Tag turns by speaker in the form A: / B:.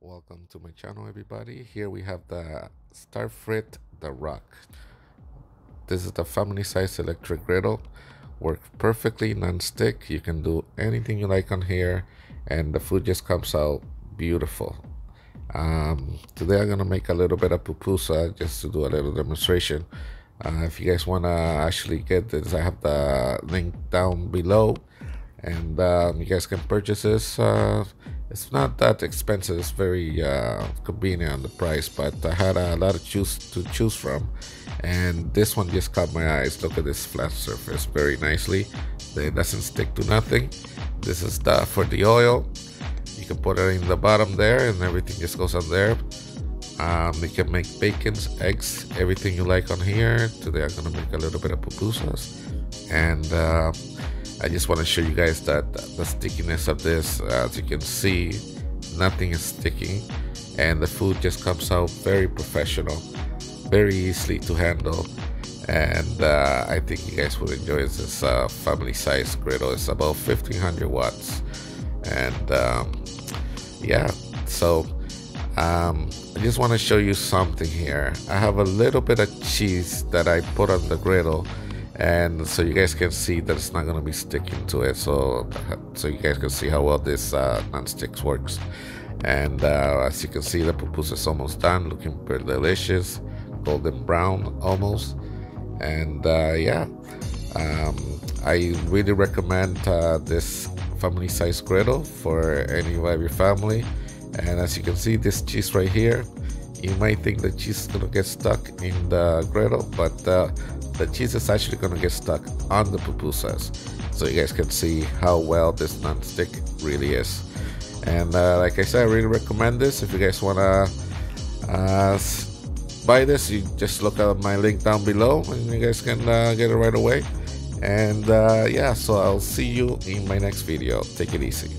A: Welcome to my channel, everybody. Here we have the Starfrit the Rock. This is the family size electric griddle. Works perfectly non-stick. You can do anything you like on here and the food just comes out beautiful. Today I'm gonna make a little bit of pupusa just to do a little demonstration. If you guys wanna actually get this, I have the link down below, and you guys can purchase this. It's not that expensive. It's very convenient on the price, but I had a lot of to choose from, and this one just caught my eyes. Look at this flat surface, very nicely. It doesn't stick to nothing. This is for the oil. You can put it in the bottom there, and everything just goes on there. You can make bacons, eggs, everything you like on here. Today I'm gonna make a little bit of pupusas, and I just want to show you guys that the stickiness of this. As you can see, nothing is sticking, and the food just comes out very professional, very easily to handle, and I think you guys would enjoy this family size griddle. It's about 1500 watts, and yeah, so I just want to show you something here. I have a little bit of cheese that I put on the griddle, and so you guys can see that it's not going to be sticking to it, so you guys can see how well this non-stick works. And as you can see, the pupusa is almost done, looking pretty delicious, golden brown almost. And yeah, I really recommend this family size griddle for any of your family. And as you can see, this cheese right here, you might think the cheese is gonna get stuck in the griddle, but the cheese is actually gonna get stuck on the pupusas. So you guys can see how well this non-stick really is. And like I said, I really recommend this. If you guys wanna buy this, you just look at my link down below, and you guys can get it right away. And yeah, so I'll see you in my next video. Take it easy.